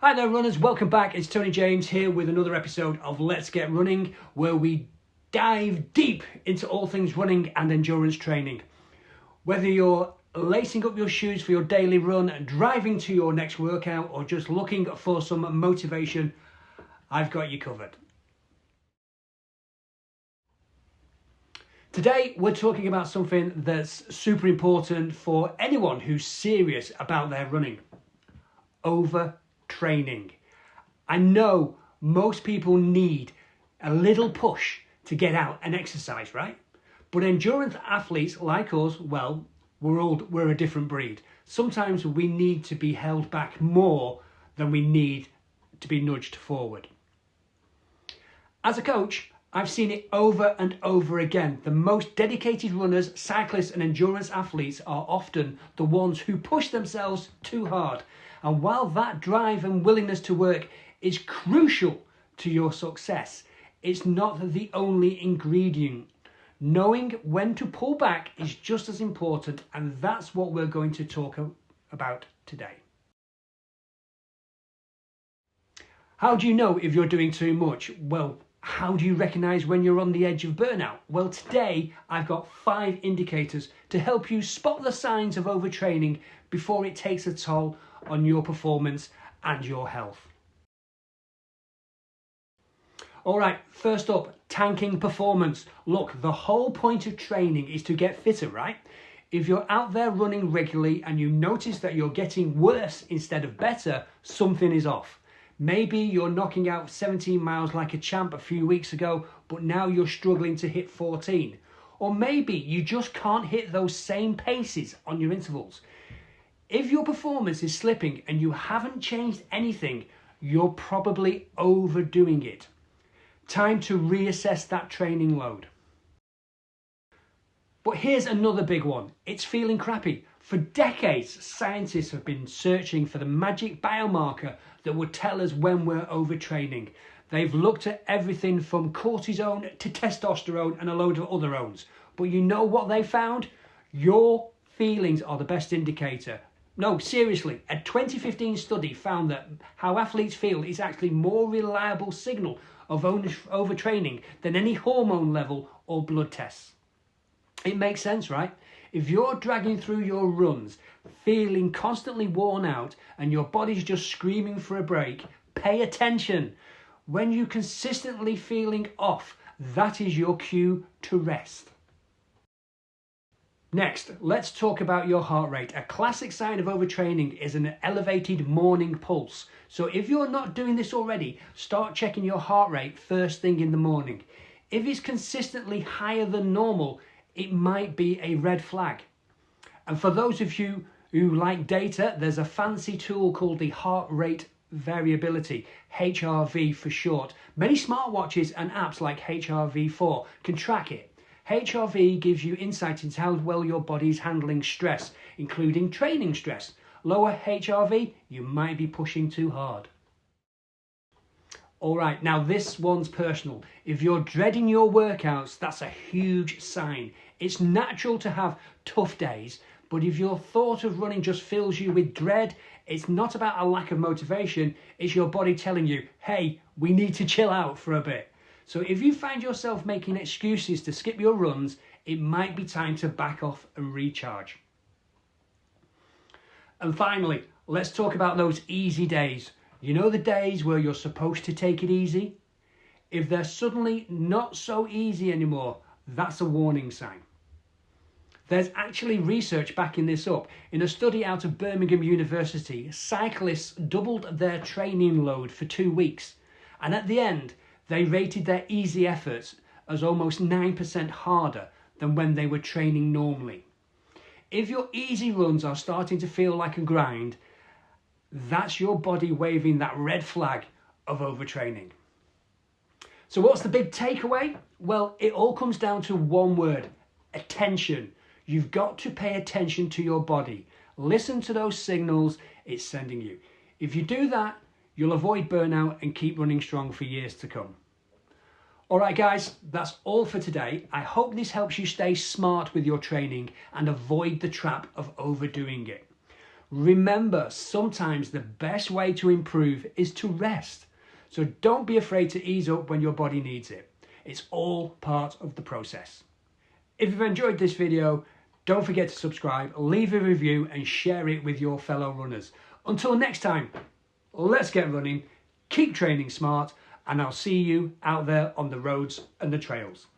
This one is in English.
Hi there runners, welcome back. It's Tony James here with another episode of Let's Get Running, where we dive deep into all things running and endurance training. Whether you're lacing up your shoes for your daily run, driving to your next workout, or just looking for some motivation, I've got you covered. Today we're talking about something that's super important for anyone who's serious about their running. Overtraining. I know most people need a little push to get out and exercise, right? But endurance athletes like us, well, we're a different breed. Sometimes we need to be held back more than we need to be nudged forward. As a coach, I've seen it over and over again. The most dedicated runners, cyclists and endurance athletes are often the ones who push themselves too hard. And while that drive and willingness to work is crucial to your success, it's not the only ingredient. Knowing when to pull back is just as important, and that's what we're going to talk about today. How do you know if you're doing too much? Well, how do you recognize when you're on the edge of burnout? Well, today I've got 5 indicators to help you spot the signs of overtraining before it takes a toll on your performance and your health. All right, first up, tanking performance. Look, the whole point of training is to get fitter, right? If you're out there running regularly and you notice that you're getting worse instead of better, something is off. Maybe you're knocking out 17 miles like a champ a few weeks ago, but now you're struggling to hit 14. Or maybe you just can't hit those same paces on your intervals. If your performance is slipping and you haven't changed anything, you're probably overdoing it. Time to reassess that training load. But here's another big one. It's feeling crappy. For decades, scientists have been searching for the magic biomarker that would tell us when we're overtraining. They've looked at everything from cortisone to testosterone and a load of other ones. But you know what they found? Your feelings are the best indicator. No, seriously, a 2015 study found that how athletes feel is actually more reliable signal of overtraining than any hormone level or blood tests. It makes sense, right? If you're dragging through your runs, feeling constantly worn out and your body's just screaming for a break, pay attention. When you're consistently feeling off, that is your cue to rest. Next, let's talk about your heart rate. A classic sign of overtraining is an elevated morning pulse. So if you're not doing this already, start checking your heart rate first thing in the morning. If it's consistently higher than normal, it might be a red flag. And for those of you who like data, there's a fancy tool called the heart rate variability, HRV for short. Many smartwatches and apps like HRV4 can track it. HRV gives you insight into how well your body is handling stress, including training stress. Lower HRV, you might be pushing too hard. All right, now this one's personal. If you're dreading your workouts, that's a huge sign. It's natural to have tough days, but if your thought of running just fills you with dread, it's not about a lack of motivation, it's your body telling you, hey, we need to chill out for a bit. So if you find yourself making excuses to skip your runs, it might be time to back off and recharge. And finally, let's talk about those easy days. You know, the days where you're supposed to take it easy? If they're suddenly not so easy anymore, that's a warning sign. There's actually research backing this up. In a study out of Birmingham University, cyclists doubled their training load for 2 weeks. And at the end, they rated their easy efforts as almost 9% harder than when they were training normally. If your easy runs are starting to feel like a grind, that's your body waving that red flag of overtraining. So what's the big takeaway? Well, it all comes down to one word: attention. You've got to pay attention to your body. Listen to those signals it's sending you. If you do that, you'll avoid burnout and keep running strong for years to come. All right, guys, that's all for today. I hope this helps you stay smart with your training and avoid the trap of overdoing it. Remember, sometimes the best way to improve is to rest. So don't be afraid to ease up when your body needs it. It's all part of the process. If you've enjoyed this video, don't forget to subscribe, leave a review and share it with your fellow runners. Until next time, let's get running, keep training smart, and I'll see you out there on the roads and the trails.